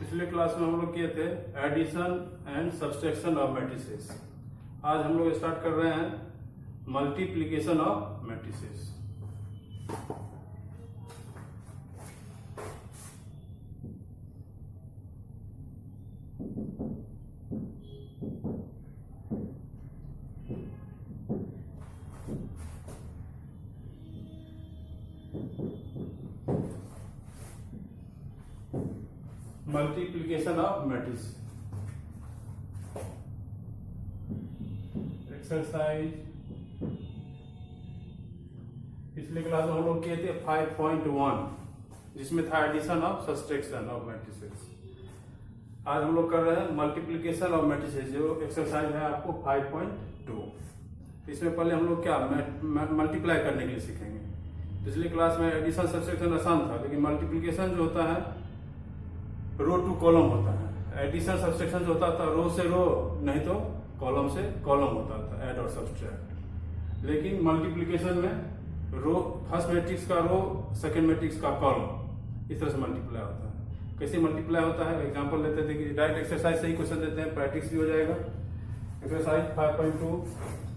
पिछले क्लास में हम लोग किए थे addition and subtraction of matrices. आज हम लोग स्टार्ट कर रहे हैं multiplication of matrices. Multiplication of matrix exercise. पिछले क्लास में हम लोग किए थे 5.1 जिसमें था addition of subtraction of matrices. आज हम लोग कर रहे हैं मल्टीप्लिकेशन ऑफ मैट्रिसेस, जो एक्सरसाइज है आपको 5.2। इसमें पहले हम लोग क्या मल्टीप्लाई करने के लिए सीखेंगे। पिछले क्लास में एडिशन सब्सट्रैक्शन आसान था, लेकिन मल्टीप्लिकेशन जो होता है रो टू कॉलम होता है। एडिशन सब्सट्रैक्शन जो होता था रो से रो, नहीं तो कॉलम से कॉलम होता था, ऐड और सब्सट्रैक्ट। लेकिन मल्टीप्लिकेशन में रो फर्स्ट मैट्रिक्स का रो, सेकंड मैट्रिक्स का कॉलम, इस तरह से मल्टीप्लाई होता है। कैसे मल्टीप्लाई होता है एग्जांपल लेते थे कि डायरेक्ट एक्सरसाइज से ही क्वेश्चन देते हैं, प्रैक्टिस भी हो जाएगा। एक्सरसाइज 5.2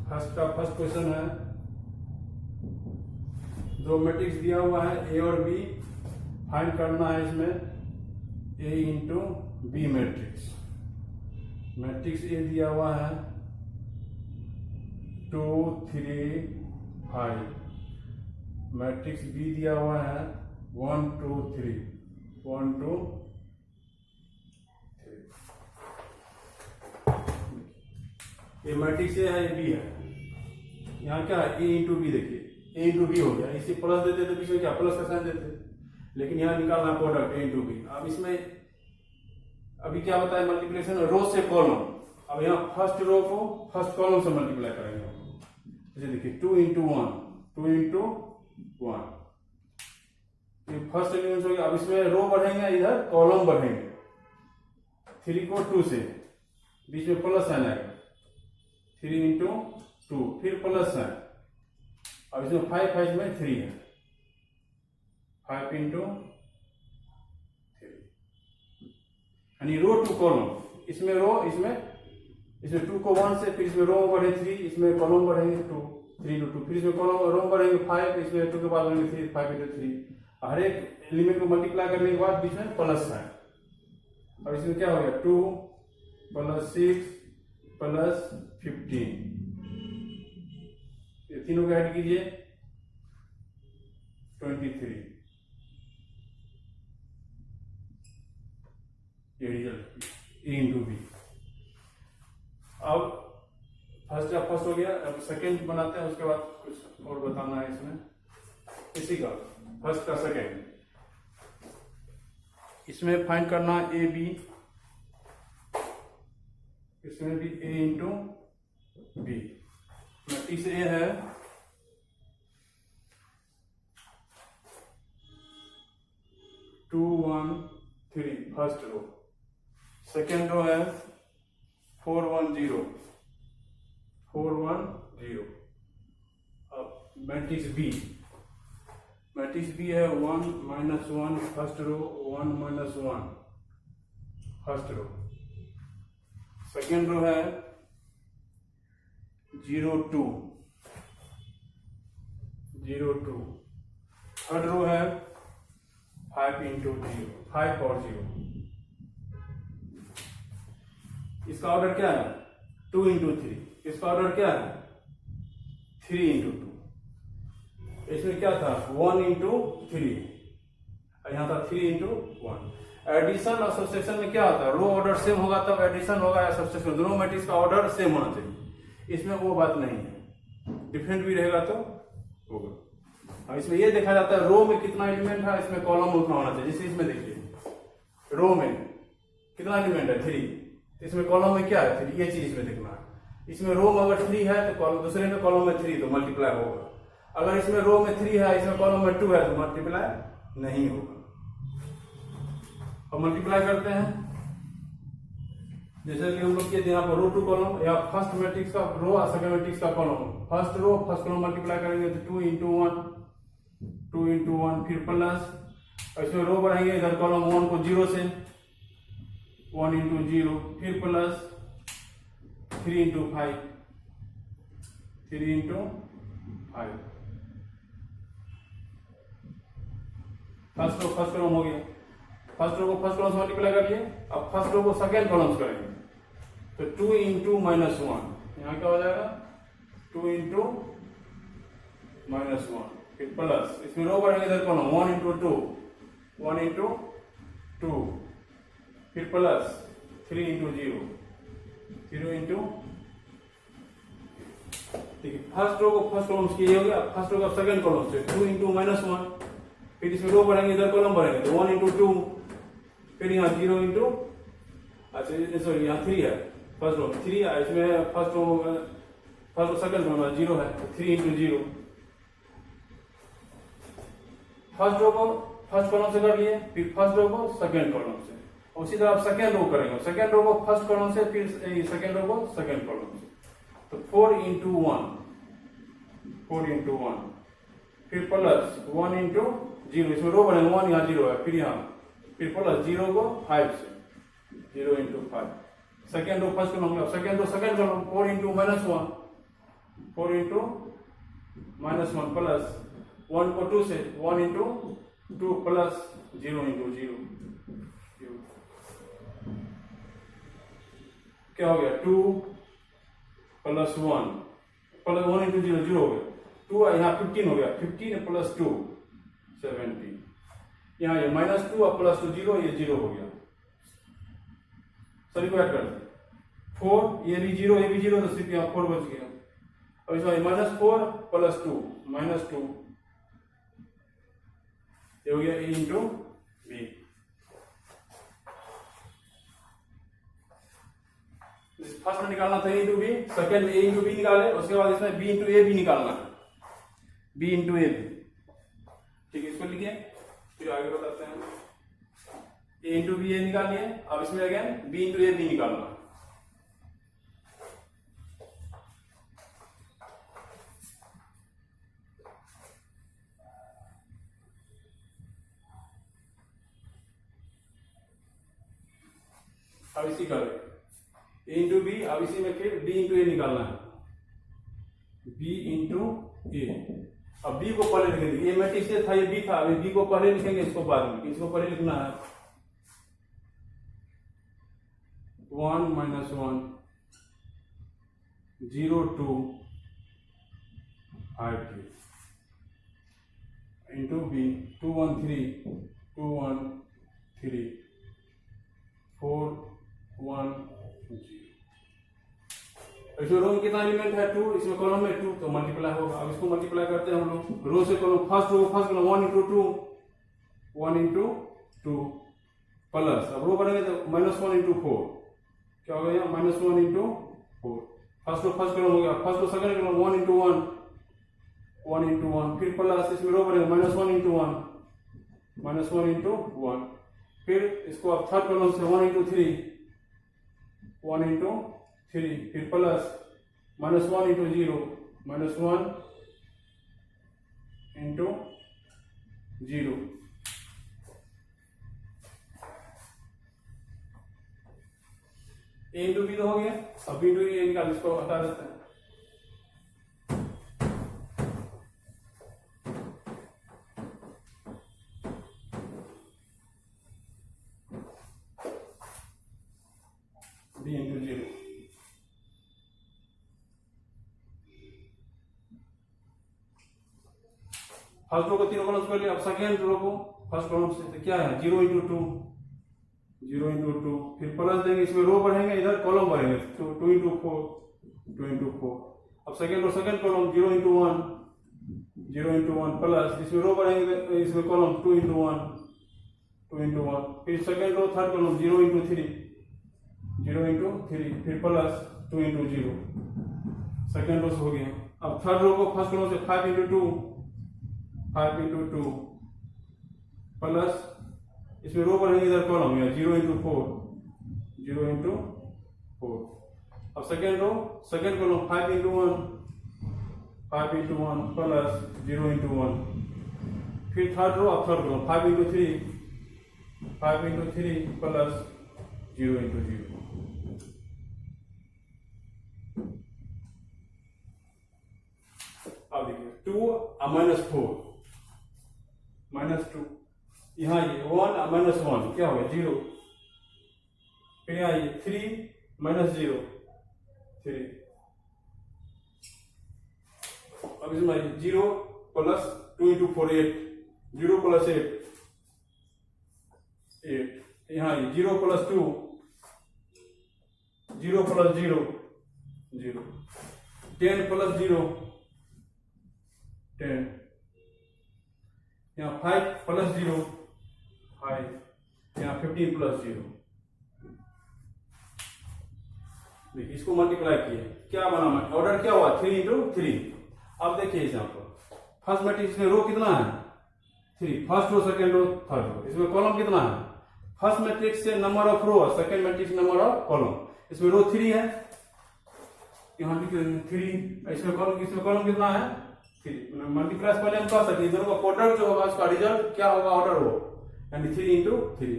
फर्स्ट क्वेश्चन है, दो मैट्रिक्स दिया हुआ है ए और बी, फाइंड करना है इसमें A into B matrix. Matrix A दिया हुआ है 2 3 5, मैट्रिक्स बी दिया हुआ है 1 2 3 1 2 3। ये मैट्रिक्स ए है, ये बी है। यहाँ क्या है ए इंटू बी, देखिए ए इंटू बी हो गया। इसे प्लस देते तो बीच में क्या प्लस का साइन देते, लेकिन यहाँ निकालना प्रोडक्ट ए इंटू बी। अब इसमें अभी क्या बताया मल्टीप्लिकेशन रो से कॉलम। अब यहाँ फर्स्ट रो को फर्स्ट कॉलम से मल्टीप्लाई करेंगे। जैसे देखिए 2 इंटू 1 2 इंटू 1, ये फर्स्ट एलिमेंट हो गया। अब इसमें रो बढ़ेंगे, इधर कॉलम बढ़ेंगे। 3 को 2 से, बीच में प्लस साइन आएगा, 3 इंटू 2, फिर प्लस साइन। अब इसमें 5 है, इसमें 3 है, 5 इंटू 3, यानी रो टू कॉलम। इसमें रो, इसमें 2 को 1 से, फिर इसमें रो बढ़े 3, इसमें कॉलम बढ़ेंगे 2 3 इंटू 2, फिर इसमें कॉलम रो बढ़ेंगे 5, इसमें 2 के बाद बढ़ेंगे 3 5 इंटू 3। हर एक एलिमेंट को मल्टीप्लाई करने के बाद बीच में प्लस साइन। अब इसमें क्या हो गया 2 प्लस 6 प्लस 15, ये तीनों को ऐड कीजिए 23। ये रिजल्ट ए इंटू बी। अब फर्स्ट हो गया। अब सेकेंड बनाते हैं, उसके बाद कुछ और बताना है इसमें। इसी का फर्स्ट का सेकेंड, इसमें फाइंड करना ए बी, इसमें भी ए इंटू बी। मैट्रिक्स ए है 2 1 3 फर्स्ट रो, सेकेंड रो है 4 1 0 4 1 0। अब मैट्रिक्स बी है 1 minus 1 first row, 1 minus 1 first row. Second row है 0 2 0 2। थर्ड रो है 5 इंटू 0 5 और 0। इसका ऑर्डर क्या है 2 इंटू 3। इसका ऑर्डर क्या है 3 इंटू 2। इसमें क्या था 1 इंटू 3, यहाँ था 3 इंटू 1। एडिशन और सब्सट्रैक्शन में क्या होता है, रो ऑर्डर सेम होगा तब एडिशन होगा या सब्सट्रैक्शन, दोनों मैट्रिक्स का ऑर्डर सेम होना चाहिए। इसमें वो बात नहीं है, डिफरेंट भी रहेगा तो होगा। और इसमें ये देखा जाता है रो में कितना एलिमेंट है, इसमें कॉलम उतना होना चाहिए। जैसे इसमें देखिए रो में कितना एलिमेंट है 3, इसमें कॉलम में क्या है 3, ये चीज इसमें देखना है। इसमें रो में अगर 3 है तो दूसरे में कॉलम में 3 तो मल्टीप्लाई होगा। अगर इसमें रो में 3 है, इसमें कॉलम में 2 है तो मल्टीप्लाई नहीं होगा। अब मल्टीप्लाई करते हैं, जैसे कि हम लोग किए यहाँ पर रो टू कॉलम, या फर्स्ट मैट्रिक्स का रो और सेकंड मैट्रिक्स का column. First row first column multiply करेंगे तो 2 इंटू 1 फिर प्लस, और इसमें रो बढ़ाएंगे इधर कॉलम 1 को 0 से, 1 इंटू 0, फिर plus 3 into 5, 3 into 5। First column हो गया, फर्स्ट रो को फर्स्ट कॉलम से मल्टीप्लाई कर लिए। अब फर्स्ट रो को सेकेंड कॉलम से करेंगे, तो 2 इंटू माइनस 1, यहाँ क्या हो जाएगा 2 इंटू माइनस 1, फिर प्लस, इसमें रो बढ़ेंगे इधर कॉलम 1 इंटू 2, 1 इंटू 2, फिर प्लस 3 इंटू 0, 0 इंटू, ठीक है। फर्स्ट रो को फर्स्ट कॉलम से ये हो गया। फर्स्ट रो का सेकंड कॉलम से 2 इंटू माइनस 1, फिर इसमें रो बढ़ेंगे इधर कॉलम बढ़ेंगे, तो 1 इंटू 2, फिर यहाँ 0 इंटू, अच्छा सॉरी यहाँ 3 है, फर्स्ट रो 3 है, इसमें फर्स्ट रो सेकंड रो 0 है, तो 3 इंटू 0। फर्स्ट रो को फर्स्ट कॉलम से कर लिए, फिर फर्स्ट रो को सेकंड कॉलम से, उसी तरह आप सेकंड रो करेंगे, सेकंड रो को फर्स्ट कॉलम से, फिर सेकंड रो को सेकंड कॉलम से, तो 4 इंटू 1, 4 इंटू 1, फिर प्लस 1 इंटू 0, इसमें रो बनेगा 1, यहाँ 0 है, फिर यहाँ, फिर प्लस 0 को 5 से, 0 into 5। Second row first column, second row second column 4 into minus 1, 4 into minus 1 plus 1 को 2 से, 1 इंटू 2 प्लस 0 इंटू 0, क्या हो गया 2 प्लस 1 प्लस 1 इंटू 0, 0 हो गया, 2 यहाँ 15 हो गया, 15 प्लस 2 17, यहाँ ये माइनस 2 और प्लस 2 0, ये 0 हो गया, सभी को ऐड कर 4, ये भी 0, ये भी 0, तो सिर्फ यहाँ 4 बच गया। और इसमें माइनस 4 प्लस 2 माइनस 2, ये हो गया a इंटू बी। फर्स्ट में निकालना था a इंटू बी, सेकेंड में a इंटू बी निकाले, उसके बाद इसमें b इंटू ए भी निकालना है, b इंटू ए भी, ठीक है। इसको लिखिए, फिर आगे बताते हैं। a इंटू बी ए निकालिए, अब इसमें अगेन b इंटू ए भी निकालना है। अब इसी करें a इंटू बी, अब इसी में फिर b इंटू ए निकालना है, b इंटू ए। अब b को पहले लिखेंगे, ये मैट्रिक्स से था, ये b था, अभी b को पहले लिखेंगे, इसको बाद में, इसको पहले लिखना है 1 माइनस 1 0 2 5 3 इंटू बी 2 1 3 2 1 3 4 1 0। इसमें रो में कितना एलिमेंट है 2, इसमें कॉलम में 2, तो मल्टीप्लाई होगा। अब इसको मल्टीप्लाई करते हैं हम लोग, रो से column, first row first column 1 into 2, 1 into 2 plus, अब रो बनेंगे तो माइनस 1 इंटू 4, क्या हो गया minus 1 into 4। First row first column हो गया, first row second column 1 into 1, 1 into 1, फिर प्लस, इसमें रो बनेगा माइनस 1 इंटू 1, माइनस 1 इंटू 1, फिर इसको अब थर्ड कॉलम से 1 इंटू 3, 1 इंटू 3, फिर plus minus 1 into 0, minus 1 into 0, ए इंटू बी तो हो गया। अब बी इंटू ए निकाल, इसको हटा देते हैं। बी इंटू 0, फर्स्ट रो को तीनों कॉलम कर लिया। अब सेकेंड रो को फर्स्ट कॉलम से, तो क्या है 0 इंटू 2, 0 इंटू 2, फिर प्लस देंगे, इसमें रो बढ़ेंगे, इधर कॉलम बढ़ेंगे, 2 इंटू 4, 2 इंटू 4। अब second row second column 0 into 1, 0 into 1 plus, इसमें रो बढ़ेंगे, इसमें कॉलम 2 इंटू 1, 2 इंटू 1, फिर second row third column 0 into 3, 0 into 3, फिर प्लस 2 इंटू 0, सेकेंड रो से हो गया। अब थर्ड रो को फर्स्ट कॉलम से 5 इंटू 2, 5 इंटू 2 प्लस, इसमें रो बढ़ेंगे, इधर कॉलम है 0 इंटू 4, 0 इंटू 4। अब second row second column 5 into 1, 5 into 1 plus 0 into 1, फिर थर्ड रो, अब third column 5 into 3, 5 into 3 plus 0 into 0. अब देखिए 2 -4 -2, यहाँ ये 1 -1 क्या हो गया 0, फिर यहाँ ये 3 -0 3, अब इसमें 0 प्लस 2 into 4 8, 0 प्लस 8 8, यहाँ ये 0 प्लस 2 0 प्लस 0 0, 10 प्लस 0 10, यहाँ 5 प्लस 0 5, यहाँ 15 प्लस 0। देखिए इसको मल्टीप्लाई किए, क्या बना, ऑर्डर क्या हुआ 3 into 3। अब देखिए यहाँ पर फर्स्ट मैट्रिक्स में रो कितना है 3, first row second row third row, इसमें कॉलम कितना है, फर्स्ट मैट्रिक्स से number of row, second matrix number of column, इसमें रो 3 है, यहाँ लिख 3, इसमें कॉलम कितना है 3, मल्टीप्लाई पहले हम कर सकते हैं, दोनों का प्रोडक्ट जो होगा उसका रिजल्ट क्या होगा ऑर्डर हो, यानी 3 into 3।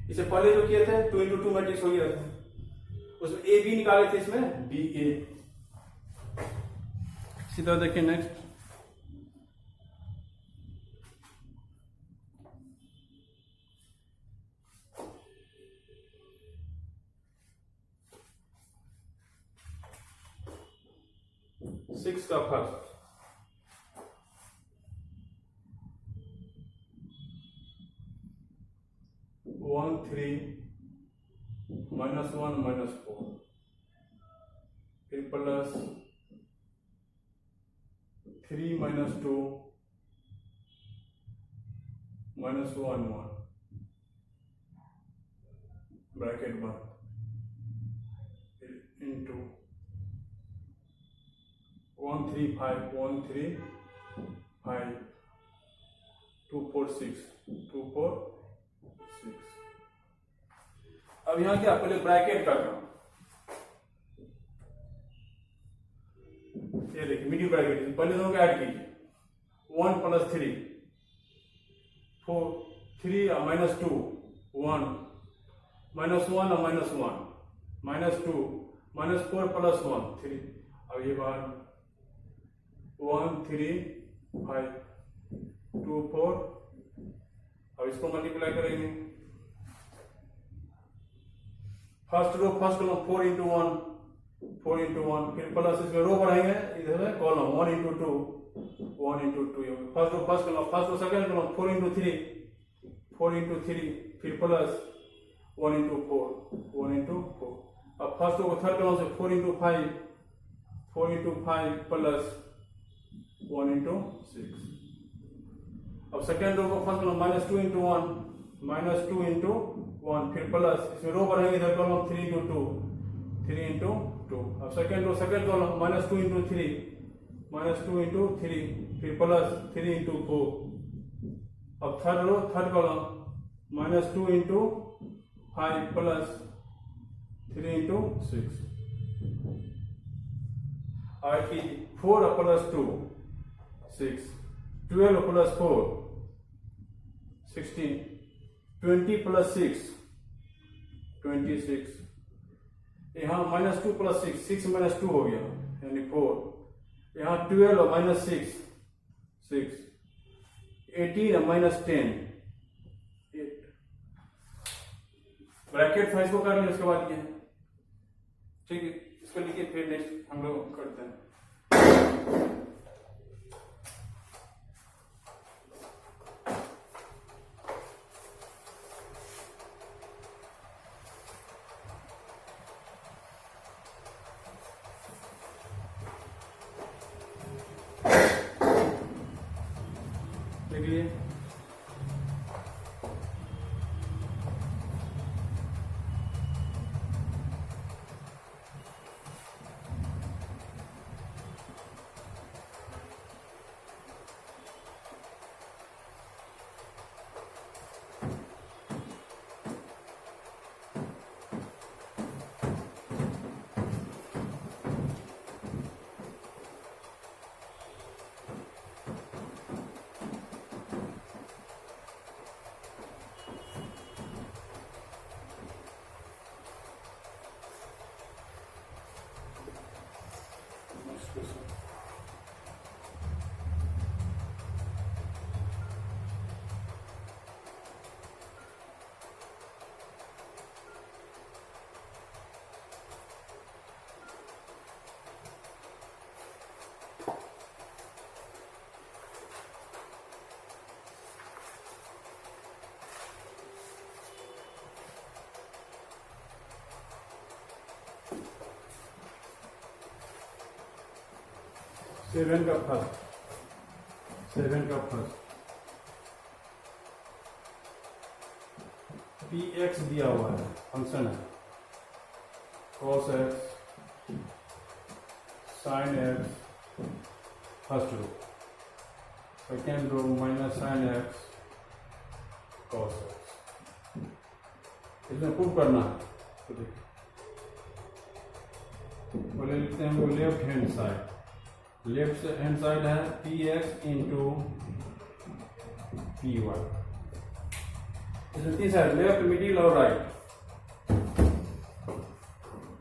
इससे पहले जो किए थे 2 into 2 मैट्रिक्स हो गया था, उसमें ए बी निकाले थे, इसमें बी ए। इसी तरह देखिए नेक्स्ट, सिक्स का फर्स्ट 1 3 -1 -4, फिर प्लस 3 -2 -1 1, ब्रैकेट बंद, फिर इंटू 1 3 5 1 3 5 2 4 6 2 4 6। अब यहां क्या, पहले ब्रैकेट का काम, ये देखिए मिडिल ब्रैकेट, पहले दोनों को ऐड कीजिए, 1 प्लस 3 4 3 -2 1 -1 और -1 -2 -4 प्लस 1 3। अब ये बार 1 3 5 2 4, अब इसको मल्टीप्लाई करेंगे, first row first column 4 into 1 4 into 1, फिर प्लस इसमें रो बढ़ाएंगे, इधर है column 1 into 2 1 into 2, first row first column, first row second column 4 into 3 4 into 3, फिर प्लस 1 into 4 1 into 4। अब फर्स्ट रो को थर्ड कॉलम से 4 into 5 प्लस 1 into 6। अब सेकेंड रो को फर्स्ट कॉलम -2 into 1 -2 into 1, फिर प्लस इसमें रो बढ़ाएंगे, इधर कॉलम 3 into 2 3 into 2। अब second row second column -2 into 3 -2 into 3, फिर प्लस 3 into 4। अब third row third column -2 into 5 plus 3 into 6। और 4 प्लस 2 6, 12 प्लस 4 16, 20 प्लस 6 26, यहाँ -2 प्लस 6 6 -2 हो गया यानी 4, यहाँ 12 -6 6, 18 -10 8। ब्रैकेट 5 को कर लें, उसके बाद ये ठीक है, इसको लिखिए, फिर नेक्स्ट हम लोग करते हैं। देखिए 7 का फर्स्ट, 7 का फर्स्ट px दिया हुआ है, फंक्शन है cos x sin x first row, second row minus sin x cos x, इसमें प्रूव करना है। तो देखिए बोले लिखते हैं वो left hand side, left hand side है px इंटू py, इसमें तीन साइड लेफ्ट मिडिल और राइट,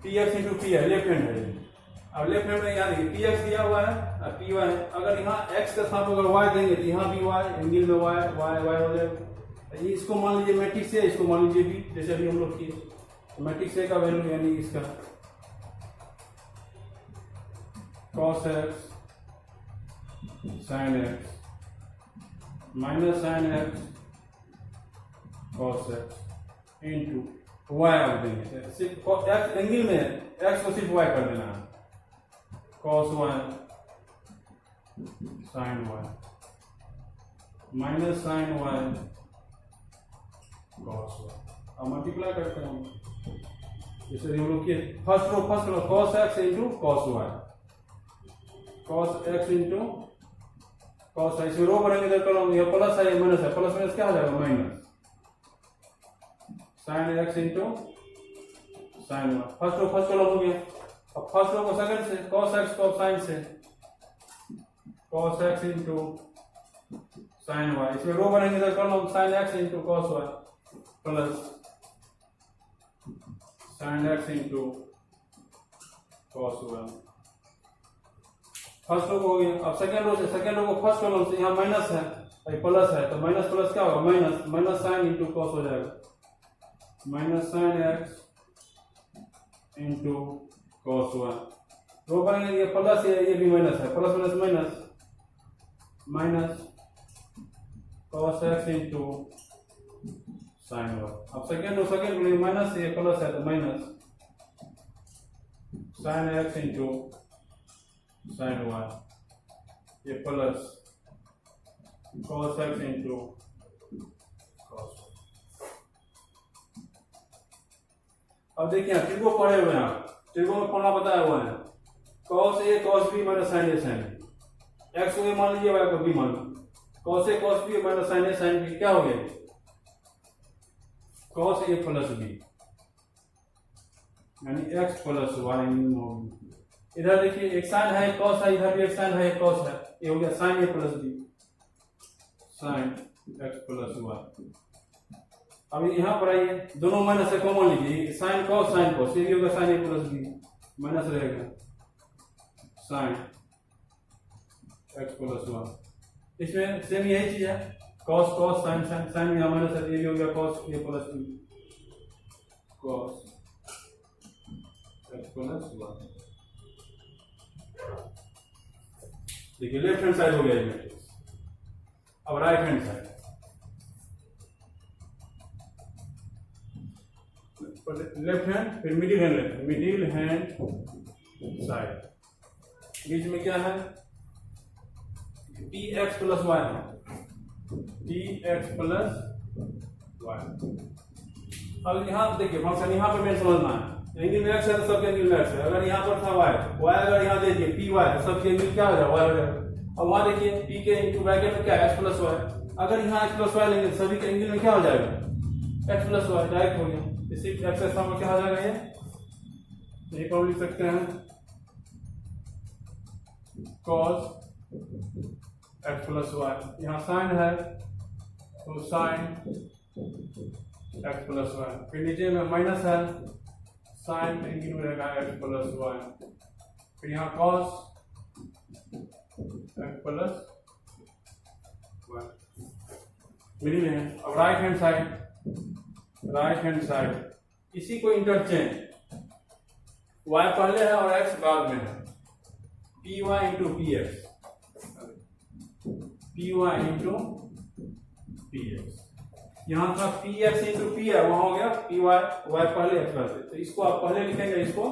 px इंटू p है, लेफ्ट हैंड है। अब लेफ्ट हैंड में यहाँ देखिए px दिया हुआ है और py है, अगर यहाँ x का स्थान अगर y देंगे तो यहाँ भी y, एंगल में y हो जाएगा। इसको मान लीजिए मैट्रिक्स ए, इसको मान लीजिए b, जैसे अभी हम लोग किए। मैट्रिक्स ए का वैल्यू यानी इसका cos x sin x minus sin x cos x into y आप देंगे, सिर्फ x एंगल में x को सिर्फ y कर देना है, cos y sin y minus sin y cos y। अब मल्टीप्लाई करते हैं, जैसे हम लोग किए first row cos x into cos y, cos x into cos y, इसमें रो बढ़ेंगे तो कॉलम ये प्लस है, ये माइनस है, प्लस माइनस क्या हो जाएगा minus, sin x into sin y, first row first column हो गया। अब फर्स्ट रो को सेकंड से cos x को sin से cos x into sin y, इसमें रो बढ़ेंगे तो column sin x into cos y plus sin x into cos y, first row हो गया। अब सेकंड रो से, सेकंड रो को फर्स्ट कॉलम से, यहाँ माइनस है प्लस है तो माइनस प्लस क्या होगा minus, minus sine into cos हो जाएगा, minus sine x into cos one. Row बनेंगे ये प्लस है, ये भी माइनस है, plus minus minus, minus cos x into sine one. अब second row, second row minus ये प्लस है तो minus sine x into sine one, ये plus cos x into cos। अब देखिए त्रिको पढ़े हुए हैं आप, त्रिको में पढ़ना बताया हुआ है, cos a cos b minus sin a sin b, x को a मान लीजिए y को b मान लीजिए, cos a cos b minus sin a sin b क्या हो गया, cos a प्लस b यानी x प्लस y। इधर देखिए एक साइन है cos है, इधर भी एक साइन है cos है, ये हो गया sin a plus b sin x plus y। अब यहाँ पर आइए, दोनों माइनस से कॉमन लीजिए, sin cos ये भी होगा sin a plus b, minus रहेगा sin x प्लस y। इसमें सेम यही चीज है, cos sin यहाँ माइनस है, ये भी हो गया cos a plus b cos x plus y। देखिए लेफ्ट हैंड साइड हो गया ये मैट्रिक्स। अब right hand side, left hand फिर मिडिल हैंड लेते हैं, मिडिल हैंड साइड बीच में क्या है px प्लस y है, px प्लस y। अब यहाँ देखिए फंक्शन यहाँ पर मेन समझना है, एंगल में x है तो सबके एंगल में x है, अगर यहाँ पर था y अगर यहाँ दे दिए py तो सबके एंगल क्या हो जाएगा y हो जाएगा। अब वहां देखिए p के इंटू ब्रैकेट में क्या x प्लस y, अगर यहाँ x प्लस y लेंगे सभी के एंगल में क्या हो जाएगा x प्लस y, डायरेक्ट हो गया। इसी x का स्थान क्या हो जाएगा, ये को लिख सकते हैं cos x प्लस y, यहाँ साइन है तो साइन x प्लस y, फिर नीचे में माइनस है साइन एंगल में रहेगा x प्लस y, फिर यहाँ cos x plus y middle है। अब राइट हैंड साइड इसी को इंटरचेंज, y पहले है और x बाद में है, py into px, py into px, यहाँ था px इंटू p है, वहां हो गया py, y पहले x बाद, तो इसको आप पहले लिखेंगे, इसको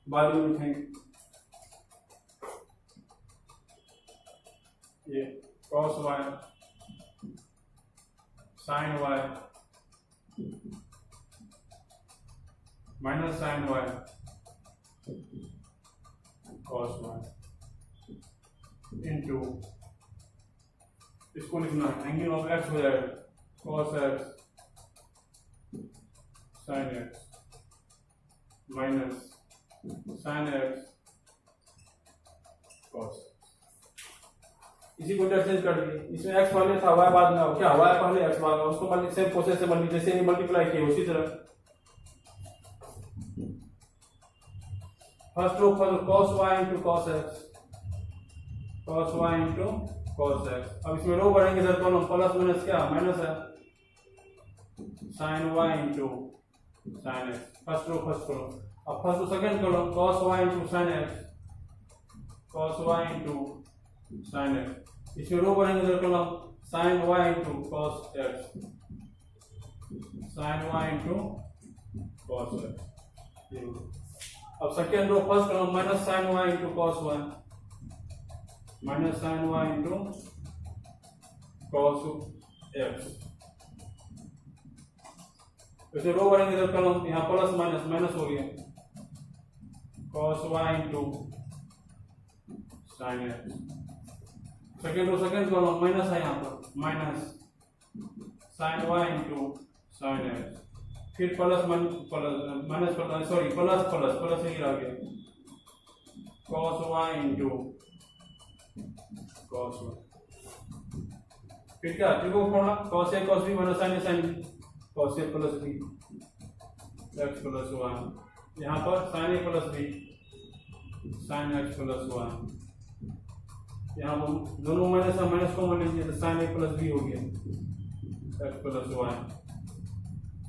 बाद में लिखेंगे। ये cos y sin y minus sin y cos y into इसको लिखना एंगल ऑफ x हो जाएगा cos x sin x minus sin x cos x। इसी को इंटरचेंज कर दिए, इसमें x पहले था y बाद में, क्या y पहले x बाद में, उसको सेम प्रोसेस से मल्टी जैसे मल्टीप्लाई किए उसी तरह first row cos y into cos x cos y into cos x। अब इसमें रो बढ़ेंगे सर कॉलम प्लस माइनस क्या माइनस है sin y into sin x first row first column. अब first row second column cos y into sin x cos y into sin x। इसमें row बढ़ेंगे sir column sin y into cos x sin y into cos x। अब second row first column minus sin y into cos y minus sin y into cos x। वैसे रो बढ़ेंगे तो column यहाँ plus minus minus हो गया cos y into sin x। Second row second column minus है यहाँ पर minus sin y into sin x। फिर plus minus sorry plus plus plus ही रह गया cos y into cos y। फिर क्या त्रिकोण पढ़ा cos a cos b minus sin a sin b cos a plus b x plus y। यहाँ पर sin a plus b sin x plus y। यहाँ पर दोनों माइनस है माइनस कॉमन लीजिए तो sin a प्लस b हो गया x प्लस y।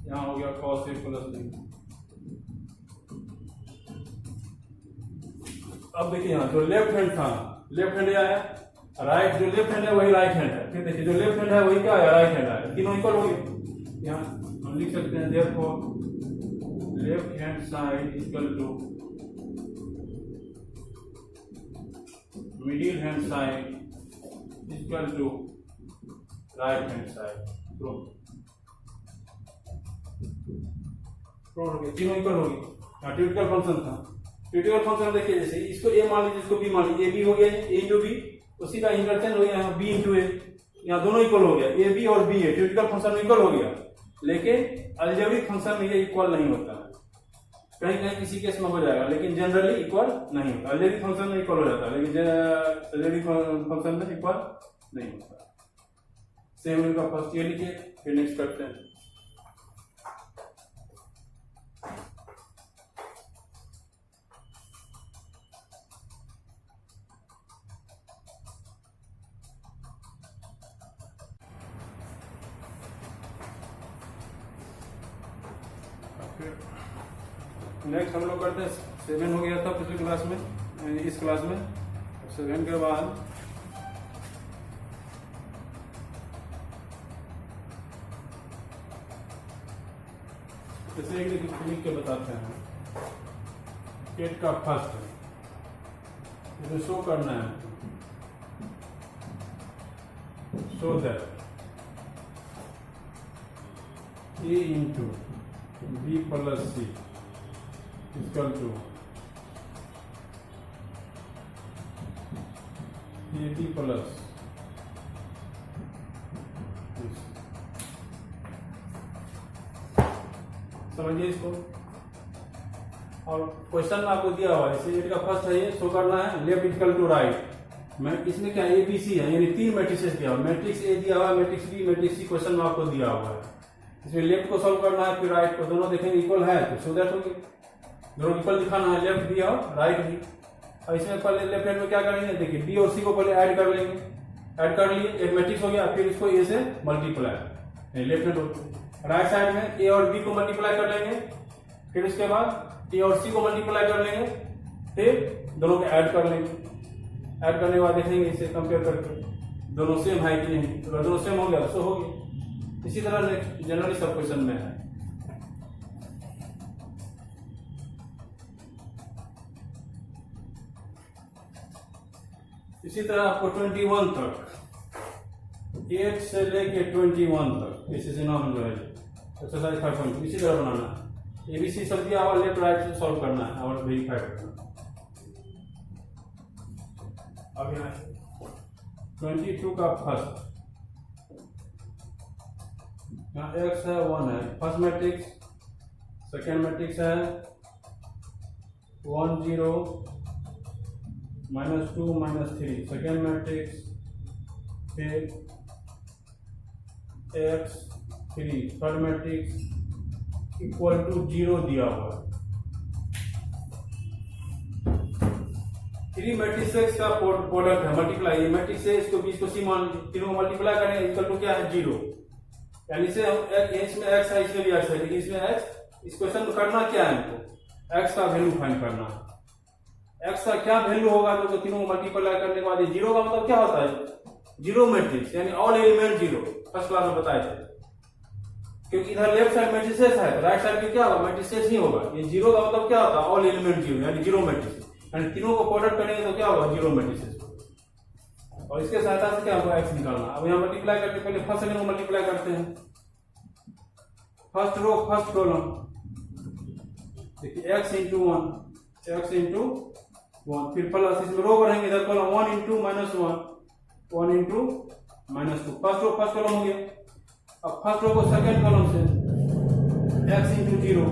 यहाँ हो गया cos a प्लस b। अब देखिए यहाँ जो लेफ्ट हैंड था लेफ्ट हैंड आया राइट, जो लेफ्ट हैंड है वही राइट हैंड है। फिर देखिए जो लेफ्ट हैंड है वही क्या है राइट हैंड है, तीनों इक्वल हो गए। यहाँ हम लिख सकते हैं therefore left hand side equal to middle hand side equal to right hand side. Prove हो गया, तीनों इक्वल हो गए। क्रिटिकल फंक्शन था, क्रिटिकल फंक्शन देखिए जैसे इसको a मान लीजिए इसको b मान लीजिए, a b हो गया a इंटू b, उसी का इंटरचेंज हो गया b इंटू a। यहाँ दोनों इक्वल हो गया a b और b है, क्रिटिकल फंक्शन में इक्वल हो गया। लेकिन अलजेब्रिक फंक्शन में ये इक्वल नहीं होता है, कहीं कहीं किसी केस में हो जाएगा लेकिन जनरली इक्वल नहीं होता। अलजेब्रिक फंक्शन में इक्वल हो जाता है लेकिन अलजेब्रिक फंक्शन में इक्वल नहीं होता। सेम का फर्स्ट ये लिखिए फिर नेक्स्ट करते हैं। नेक्स्ट हम लोग करते हैं 7 हो गया था पिछली क्लास में, इस क्लास में 7 के बाद जैसे एक लिख के बताते हैं केट का फर्स्ट इसे शो करना है, show that a into b plus c equal to ab plus समझिए इसको। और क्वेश्चन में आपको दिया हुआ है जैसे का फर्स्ट है ये शो करना है लेफ्ट इक्वल टू राइट। मैं इसमें क्या ए बी सी है यानी 3 मैट्रिसेस दिया हुआ, मैट्रिक्स ए दिया हुआ है, मैट्रिक्स बी, मैट्रिक्स सी क्वेश्चन में आपको दिया हुआ है। इसमें लेफ्ट को सॉल्व करना है फिर राइट को, दोनों देखेंगे इक्वल है तो सो दैट होगी, दोनों इक्वल दिखाना है लेफ्ट भी और राइट भी। और इसमें पहले लेफ्ट हैंड में क्या करेंगे देखिए बी और सी को पहले ऐड कर लेंगे, ऐड कर लिए एक मैट्रिक्स हो गया, फिर इसको ए से मल्टीप्लाई लेफ्ट हैंड होते। राइट साइड में ए और बी को मल्टीप्लाई कर लेंगे, फिर उसके बाद ए और सी को मल्टीप्लाई कर लेंगे, फिर दोनों को ऐड कर लेंगे। ऐड करने के बाद देखेंगे इसे कंपेयर करके दोनों सेम है कि नहीं, अगर दोनों सेम हो गया तो हो गया। इसी तरह जनरली सब क्वेश्चन में है। इसी तरह आपको 21 तक, 8 से लेके 21 तक इसी नाम जो है एक्सरसाइज 5.2 इसी तरह बनाना है। एबीसी सब दिया हुआ लेफ्ट राइट से सॉल्व करना है और वेरीफाई करना है। अब यहाँ 22 का फर्स्ट, यहाँ x है 1 है, फर्स्ट मैट्रिक्स, सेकेंड मैट्रिक्स है 1 0 -2 -3, सेकेंड मैट्रिक्स, फिर x 3, third matrix equal to 0 दिया हुआ है। 3 मैट्रिसेस का प्रोडक्ट है, मल्टीप्लाई, ये मैट्रिक्स है, इसको बीच को सी मान, तीनों को मल्टीप्लाई करें इक्वल टू क्या है 0, यानी से हम इसमें x है, इसमें भी x है, लेकिन इसमें x, इस क्वेश्चन में करना क्या है हमको x का वैल्यू फाइंड करना है। x का क्या वैल्यू होगा तो तीनों को मल्टीप्लाई करने के बाद 0 का मतलब क्या होता है, जीरो मैट्रिक्स, यानी ऑल एलिमेंट 0, फर्स्ट क्लास में बताए थे। क्योंकि इधर लेफ्ट साइड मैट्रिसेस है, राइट साइड में क्या होगा, मैट्रिसेस नहीं होगा। ये 0 का मतलब क्या होता है, ऑल एलिमेंट 0, यानी जीरो मैट्रिक्स, यानी तीनों को प्रोडक्ट करेंगे तो क्या होगा, जीरो मैट्रिसेस। और इसके सहायता से क्या होगा, x निकालना। अब यहाँ मल्टीप्लाई करके पहले फर्स्ट सेकंड को मल्टीप्लाई करते हैं, फर्स्ट रो फर्स्ट कॉलम, देखिए x इंटू 1, x इंटू 1, फिर प्लस, इसमें रो बढ़ेंगे, इधर column 1 into -1, 1 into -2, first row first column हो गया। अब फर्स्ट रो को सेकंड कॉलम से x इंटू 0,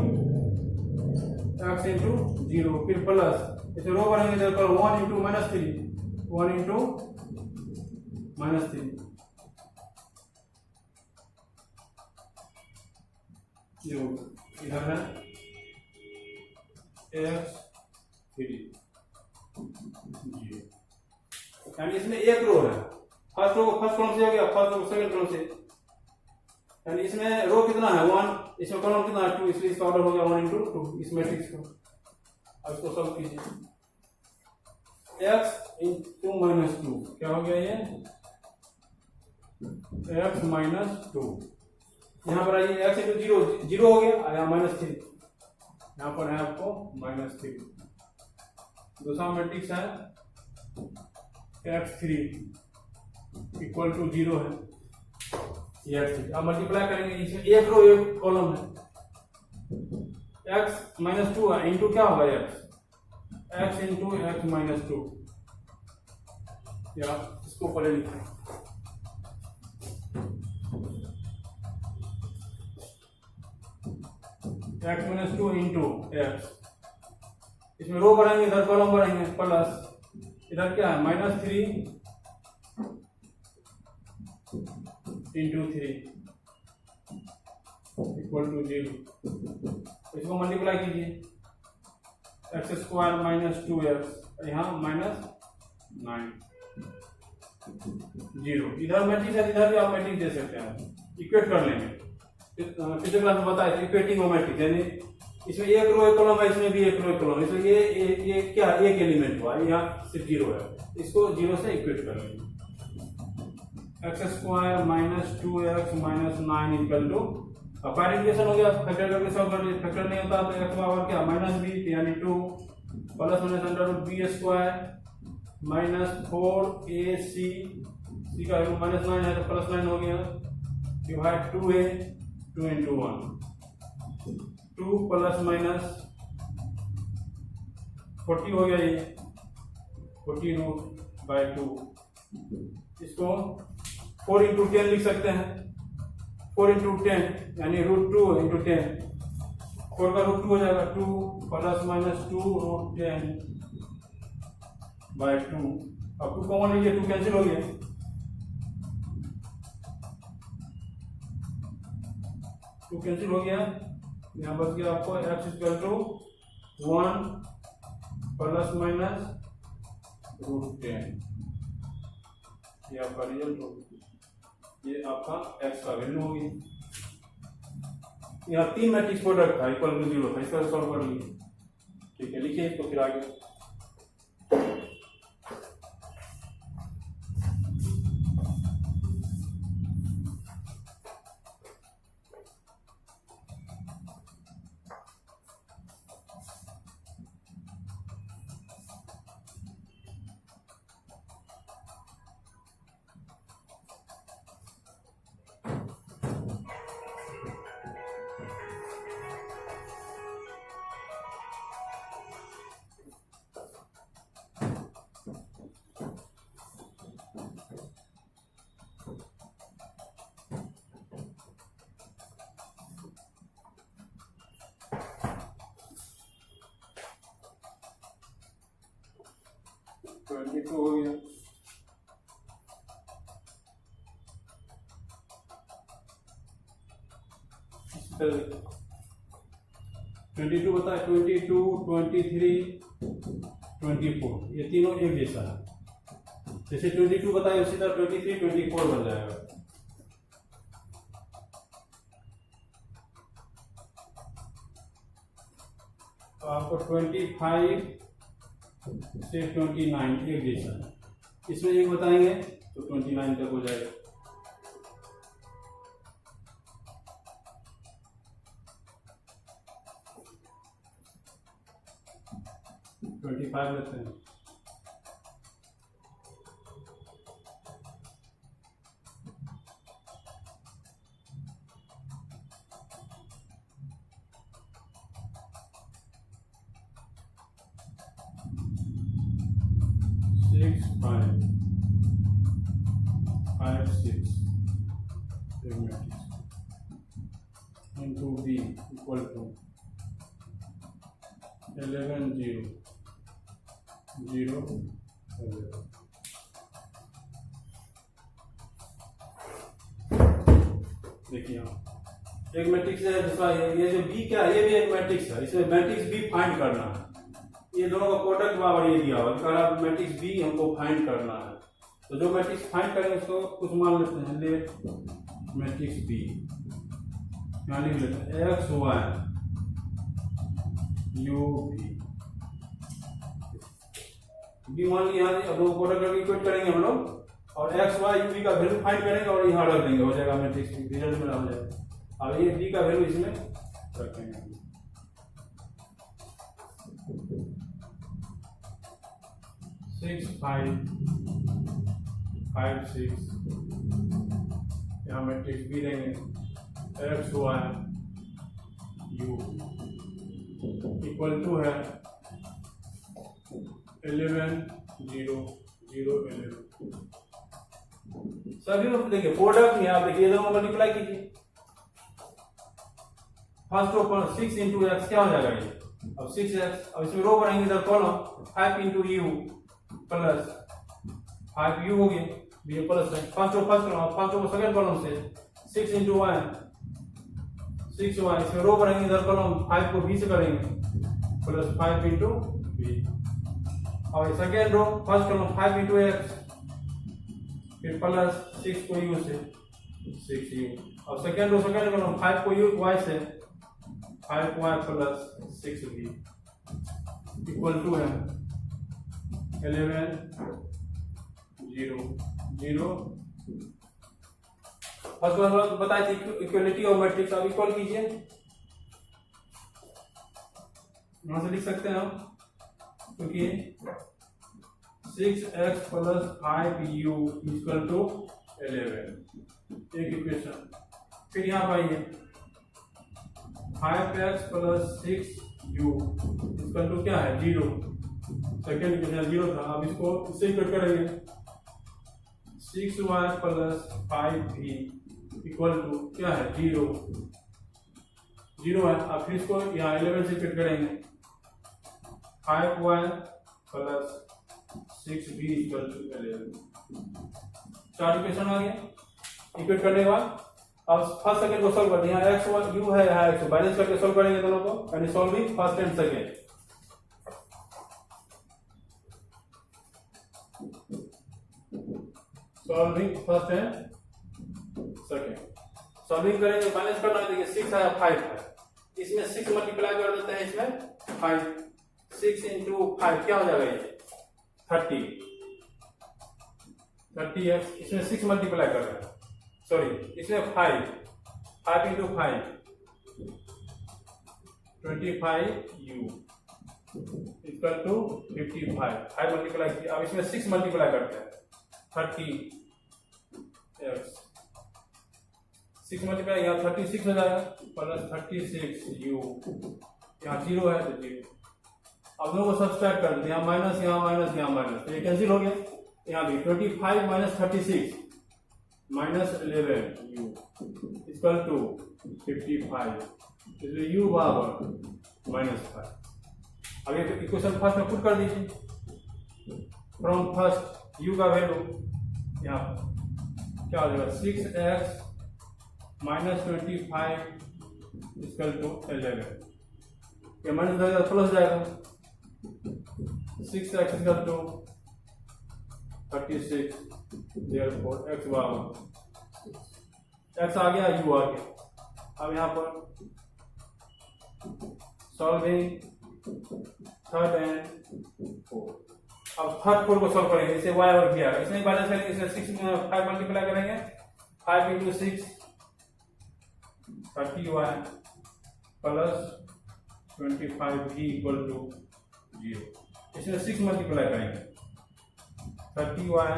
x इंटू 0, फिर प्लस, इसे रो बढ़ेंगे, इधर कॉलम 1 इंटू -3, 1 इंटू -3, जो इधर है x 3, यानी इसमें एक रो है, फर्स्ट रो फर्स्ट कॉलम से हो गया, फर्स्ट रो सेकंड कॉलम से, यानी इसमें रो कितना है 1, इसमें कॉलम कितना है 2, इसलिए इसका ऑर्डर हो गया 1 इंटू 2 इस मैट्रिक्स को। अब इसको सॉल्व कीजिए, x इंटू -2 क्या हो गया, ये x -2, यहाँ पर आइए x इंटू 0, 0 हो गया, आया -3, यहाँ पर है आपको -3। दूसरा मैट्रिक्स है x3 इक्वल टू 0 है, ये x3। अब मल्टीप्लाई करेंगे, इसमें एक रो एक कॉलम है, x -2 है, इंटू क्या होगा x इंटू x -2, या इसको पहले लिखें, x -2 इंटू x, इसमें रो बढ़ाएंगे, इधर कॉलम बढ़ाएंगे, प्लस, इधर क्या है -3 इंटू 3 इक्वल टू 0, इसको मल्टीप्लाई कीजिए, x² -2x, यहाँ -9, 0, इधर मैट्रिक्स है, इधर भी आप मैट्रिक्स दे सकते हैं, इक्वेट कर लेंगे। पिछले क्लास में बताया था इक्वेटिंग मैट्रिक्स, यानी इसमें एक रो एक कॉलम है, इसमें भी एक रो एक कॉलम, इसमें ये क्या एक एलिमेंट हुआ, यहाँ सिर्फ 0 है, इसको 0 से इक्वेट कर लेंगे। x² -2x -9 इक्वल टू, पैरेंटिएशन हो गया, फैक्टर करके सॉल्व कर लीजिए, फैक्टर नहीं होता तो x पावर क्या -b यानी 2 प्लस -b² -4ac, का -9 है तो +9 हो गया, डिवाइड 2a, 2 इंटू 1, 2 ± 40 हो गया, ये 40√2, इसको 4 इंटू 10 लिख सकते हैं, 4 इंटू 10 यानी √2 इंटू 10, 4 का √2 हो जाएगा, 2 ± 2√10/2, अब 2 कॉमन लीजिए, 2 कैंसिल हो गया, 2 कैंसिल हो गया, यहाँ बच गया आपको x = 1 ± √10, ये आपका रिजल्ट होगा, ये आपका x का वैल्यू होगी। यहाँ 3 मैट्रिक्स प्रोडक्ट था, इक्वल टू 0 था, इसका सॉल्व कर लीजिए, ठीक है, लिखिए इसको फिर आगे। 22 हो गया। इसी तरह 22 बताए, 22, 23, 24 ये तीनों एक जैसा है। जैसे 22 बताए उसी तरह 23, 24 बन जाएगा। तो आपको 25 से 29 एक जैसा है, इसमें एक बताएंगे तो 29 तक हो जाएगा। ट्वेंटी फाइव लेते हैं। Six five five six into B equal to 11 0 0 देखिए एक मैट्रिक्स है दूसरा ये जो बी क्या है, ये भी एक मैट्रिक्स है, इसमें मैट्रिक्स बी फाइंड करना है। ये दोनों का प्रोडक्ट बराबर ये दिया हुआ है, मैट्रिक्स बी हमको फाइंड करना है। तो जो मैट्रिक्स फाइंड करेंगे उसको कुछ मान लेते हैं, ले मैट्रिक्स बी यहाँ लिख लेते हैं एक्स वाई यू बी मान लिया। अब लोग प्रोडक्ट करके इक्वेट करेंगे हम लोग और एक्स वाई यू बी का वैल्यू फाइंड करेंगे और यहाँ रख देंगे, हो जाएगा मैट्रिक्स रिजल्ट में हो जाएगा। अब ये बी का वैल्यू इसमें रखेंगे। सिक्स फाइव फाइव सिक्स यहाँ मैट्रिक्स बी देंगे X Y U equal to है 11 0 0 11। सभी लोग देखिए प्रोडक्ट में आप देखिए दोनों मल्टीप्लाई कीजिए। फर्स्ट रो पर 6 इंटू एक्स क्या हो जाएगा ये, अब 6x, अब इसमें रो बनाएंगे इधर column 5 into you plus 5 you हो गया, ये प्लस है फर्स्ट रो सेकंड कॉलम से 6 इंटू वाई 6y, इसमें रो बनाएंगे इधर कॉलम 5 को b से करेंगे प्लस 5 इंटू बी। और second row first column 5 into X फिर प्लस 6 को u से 6u, और सेकेंड रो सेकेंड कॉलम 5 को u y से 5y plus 6b equal to है 11 0 0। फर्स्ट क्लास बताई थी इक्वलिटी ऑफ मैट्रिक्स, अब इक्वल कीजिए, यहां से लिख सकते हैं हम, क्योंकि 6x plus 5u equal to 11 एक इक्वेशन। फिर यहाँ पर आइए 5x plus 6u equal to क्या है 0, सेकेंड इक्वेशन 0 था, अब इसको इससे इक्वेट करेंगे 6y plus 5v equal to क्या है 0 0 है। अब फिर इसको यहाँ 11 से इक्वेट करेंगे 5y plus 6v equal to 11। चार इक्वेशन आ गया इक्वेट करने के बाद। अब फर्स्ट सेकंड को सॉल्व करते हैं, यहाँ एक्स यू है, यहाँ एक्स बैलेंस करके सॉल्व करेंगे दोनों को, यानी solving first and second. Solving first and second, solving करेंगे बैलेंस करना है। देखिए 6 है 5 है, इसमें 6 मल्टीप्लाई कर देते हैं, इसमें 5 6 इंटू 5 क्या हो जाएगा ये 30x, इसमें 6 मल्टीप्लाई कर रहे हैं, सॉरी इसमें 5 into 5 25u equal to 55, 5 multiply किया। अब इसमें 6 मल्टीप्लाई करते हैं 30x, 6 मल्टीप्लाई यहाँ 36 हो जाएगा प्लस 36u, यहाँ 0 है तो 0। अब लोगों को सब्सट्रैक्ट कर देते हैं, यहाँ माइनस यहाँ माइनस यहाँ माइनस, ये कैंसिल हो गया। यहाँ भी 25 minus 36 minus 11u equal to 55, इसलिए u बराबर -5। अब ये इक्वेशन फर्स्ट में पुट कर दीजिए, फ्रॉम फर्स्ट u का वैल्यू यहाँ पर क्या हो जाएगा 6x माइनस 25 इक्वल टू 11, ये माइनस जाएगा प्लस जाएगा 6x equal to 36, therefore x बराबर x आ गया u आ गया। अब यहाँ पर सॉल्विंग थर्ड एंड फोर्थ, अब थर्ड फोर को सॉल्व करेंगे, इसे y और v आएगा, इसमें बैलेंस करेंगे, इसे 6 में 5 मल्टीप्लाई करेंगे, 5 into 6 30y plus 25v equal to 0, इसमें 6 मल्टीप्लाई करेंगे, 30y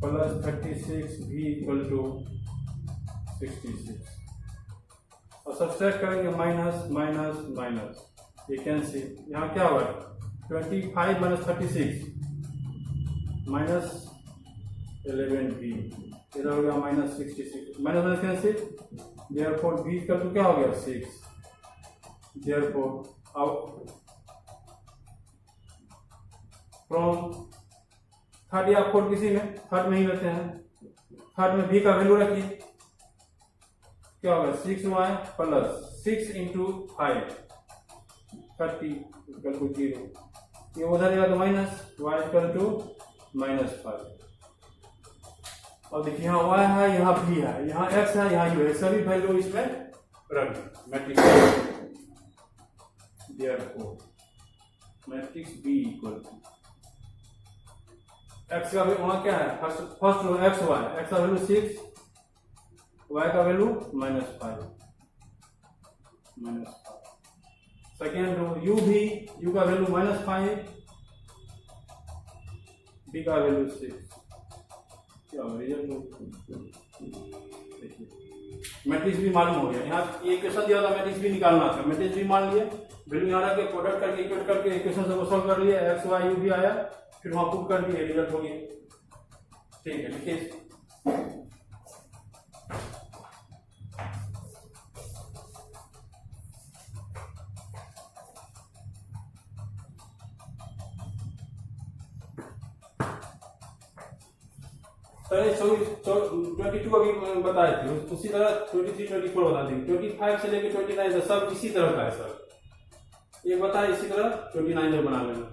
plus 36v equal to 66, और सब्सट्रैक्ट करेंगे माइनस माइनस माइनस, ये कैंसिल, यहाँ क्या होगा 25 माइनस 36 माइनस 11v, इधर हो गया minus 66, minus minus cancel, therefore v equal to क्या हो गया 6, देयरफॉर अब फ्रॉम थर्ड या फोर्थ किसी में थर्ड में ही रहते हैं, थर्ड में v का वैल्यू रखिए, क्या होगा 6y plus 6 into 5 30 equal to 0, ये उधर जाएगा तो minus y equal to minus 5, और देखिए यहाँ y है, यहाँ v है, यहाँ x है, यहाँ u है, सभी वैल्यू इसमें रख matrix, therefore matrix b equal to x का वैल्यू वहाँ क्या है, first row x y, x का वैल्यू 6, y का value minus 5, second row u भी, u का वैल्यू माइनस 5, b का वैल्यू 6, क्या रिजल्ट देखिए, मैट्रिक्स भी मालूम हो गया, यहाँ ये क्वेश्चन दिया था मैट्रिक्स भी निकालना था, मैट्रिक्स भी मान लिए, वैल्यू यहाँ रख के प्रोडक्ट करके इक्वेट करके इक्वेशन को सॉल्व कर लिया, x y u भी आया, फिर वहां पुट कर दिए, रिजल्ट हो गया, ठीक है लिखिए। पहले 22 अभी बताए थे, उसी तरह 23 24 बता देंगे, 25 से लेकर 29 सब इसी तरह का है सर, एक बताए इसी तरह 29 में बना लेना।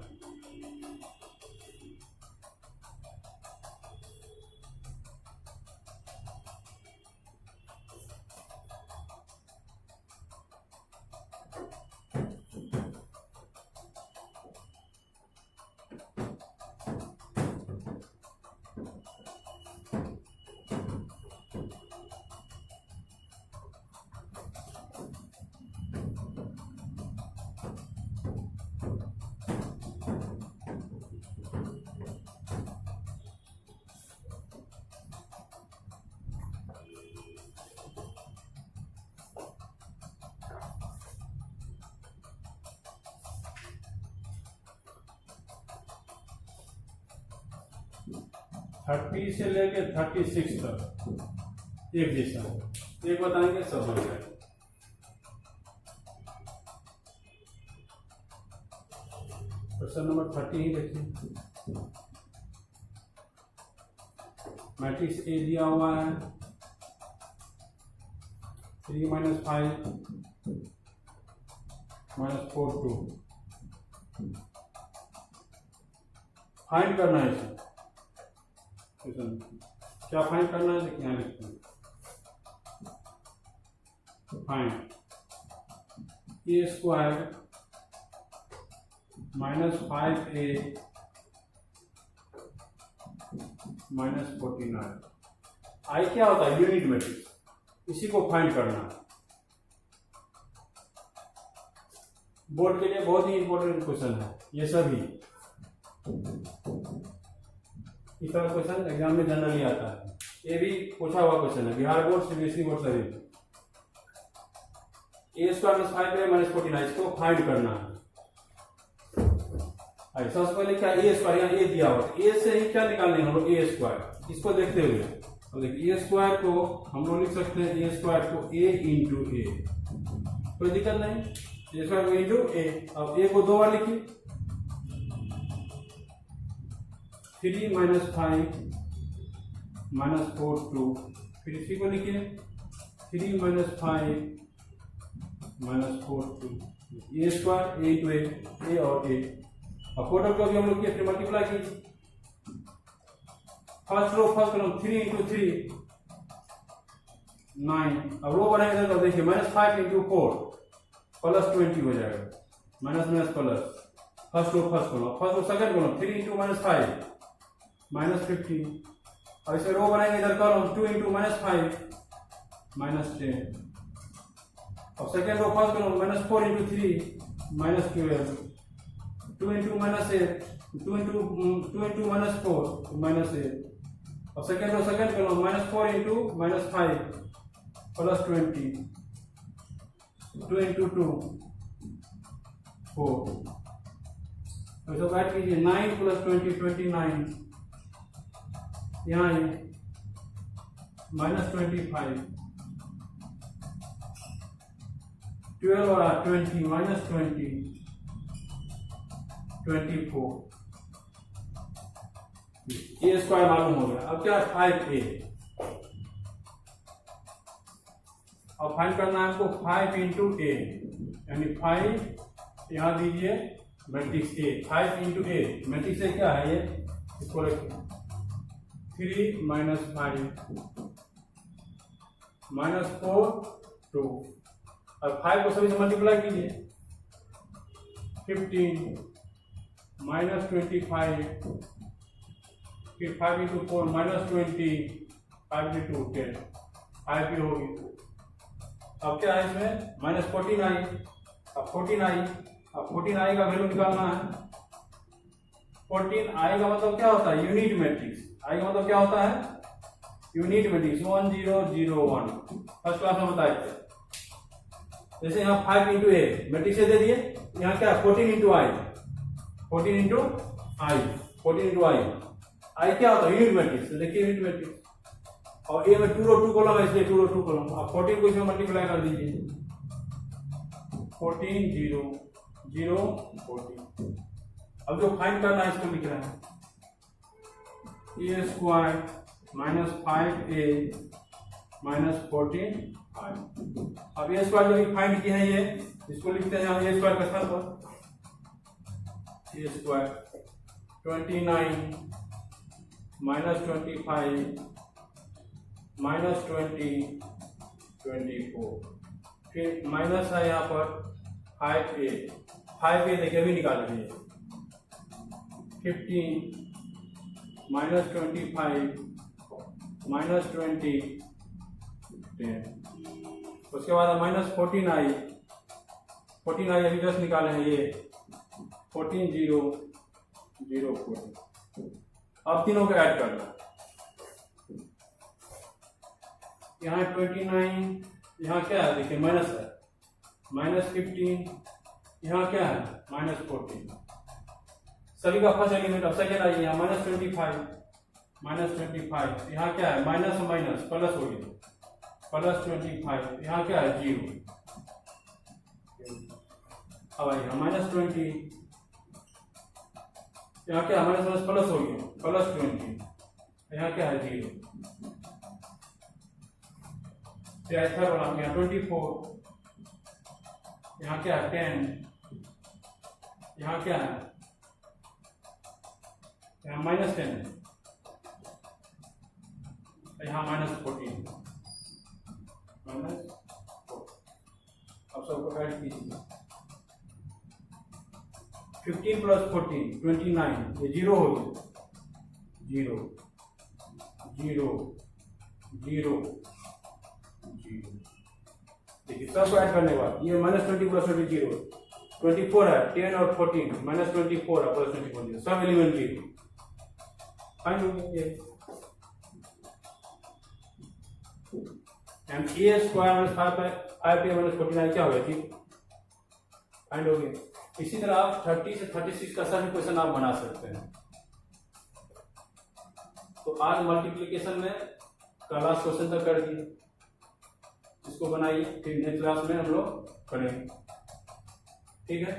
थर्टी से लेके 36 तक एक जैसा, एक बताएंगे सब बन जाएगा। क्वेश्चन नंबर 30 ही देखिए, मैट्रिक्स ए दिया हुआ है 3 माइनस 5 माइनस 4 2, फाइंड करना है इसे, क्या फाइंड करना है देखिए, यहाँ लिखते हैं फाइंड ए स्क्वायर माइनस 5a माइनस 49, आई क्या होता है यूनिट मैट्रिक्स, इसी को फाइंड करना है। बोर्ड के लिए बहुत ही इंपॉर्टेंट क्वेश्चन है ये सभी, इस तरह क्वेश्चन एग्जाम में जनरली आता है, ये भी पूछा हुआ क्वेश्चन है बिहार बोर्ड सीबीएसई बोर्ड सभी। ए स्क्वायर माइनस 5a माइनस 49 इसको फाइंड करना है। सबसे पहले क्या ए स्क्वायर, यहाँ ए दिया हुआ, ए से ही क्या निकालने हम लोग ए स्क्वायर, इसको देखते हुए अब देखिए ए स्क्वायर को हम लोग लिख सकते हैं ए स्क्वायर को ए इंटू ए, कोई दिक्कत नहीं, ए स्क्वायर को इंटू ए। अब ए को 2 बार लिखिए, 3 माइनस 5 माइनस 4 2, फिर इसी को लिखिए 3 माइनस 5 माइनस 4 2, ए स्क्वायर ए इंटू ए और ए। अब प्रोडक्ट को भी हम लोग किए, फिर मल्टीप्लाई कीजिए। First row first column 3 into 3 9। अब रो बनाएंगे तो देखिए -5 इंटू 4 प्लस 20 हो जाएगा, minus minus plus. First row first column, first row second column 3 into -5 minus 15। और इसे रो बनाएंगे इधर कॉलम 2 इंटू -5 माइनस 10। और second row first column -4 into 3 minus 12। 2 into -8 2 into -4 minus 8। और second row second column -4 into -5 plus 20। 2 into 2 4। तो add कीजिए 9 plus 20 29। यहाँ ये -25 12 और 20 -20 24। ए स्क्वायर मालूम हो गया। अब क्या 5a। अब फाइंड करना है आपको 5 इंटू ए, यानी 5 यहाँ दीजिए matrix A. 5 into A matrix A क्या है ये, इसको रखिए 3 माइनस 5 माइनस 4 2। अब 5 को सभी से मल्टीप्लाई कीजिए 15 माइनस 25, फिर 5 इंटू 4 माइनस 20, 5 इंटू 10 5 भी होगी। अब क्या है इसमें -14 आई। अब 14 आई, अब 14 आई का वैल्यू निकालना है। 14 आई का मतलब क्या होता है, यूनिट मैट्रिक्स। आई का मतलब क्या होता है, यूनिट मैट्रिक्स 1 0 0 1। फर्स्ट क्लास में बताए थे। जैसे यहाँ 5 इंटू ए मैट्रिक्स दे दिए, यहाँ क्या 14 इंटू आई 14 इंटू आई 14 इंटू आई। आई क्या होता है, यूनिट मैट्रिक्स। तो देखिए यूनिट मैट्रिक्स, और ए में 2 रो 2 कॉलम है, इसलिए 2 रो 2 कॉलम। अब 14 को इसमें मल्टीप्लाई कर दीजिए 14 0 0 14। अब जो फाइंड करना है इसको लिख रहे हैं ए स्क्वायर -5a माइनस 14 5। अब ए स्क्वायर जो फाइंड किए हैं ये, इसको लिखते हैं हम ए स्क्वायर के स्थान पर। ए स्क्वायर 29 माइनस 25 माइनस 20 24। फिर माइनस है यहाँ पर 5a देखिए अभी निकाल लीजिए 15 माइनस 25 माइनस 20 10। उसके बाद -14 आई अभी जस्ट निकाले हैं ये 14 0 0 4। अब तीनों को ऐड करना, यहाँ 29, यहाँ क्या है देखिए माइनस है, -15, यहाँ क्या है -14। सभी का फर्स्ट एलिमेंट। अब सेकेंड आइए यहाँ -25 यहाँ क्या है माइनस माइनस प्लस हो गया +25। यहाँ क्या है 0। अब आइए -20, यहाँ क्या है माइनस माइनस प्लस हो गया +20। यहाँ क्या है 0। थर्ड वाला यहाँ 24, यहाँ क्या है 10, यहाँ क्या है यहाँ -10, यहाँ -14 अब सबको ऐड कीजिए 15 + 14 29, ये 0 हो गया 0 0 0 0। देखिए सबको ऐड करने के बाद ये -20 + 20 0 24 है, 10 और 14 -24 और +24 सब एलिमेंट 0 फाइंड हो गया ये। एंड ए स्क्वायर -5a - 49 क्या हो गया, ठीक फाइंड हो गया। इसी तरह आप 30 से 36 का सभी क्वेश्चन आप बना सकते हैं। तो आज मल्टीप्लिकेशन में क्लास क्वेश्चन तक कर दिए, इसको बनाइए, फिर नेक्स्ट क्लास में हम लोग करेंगे, ठीक है।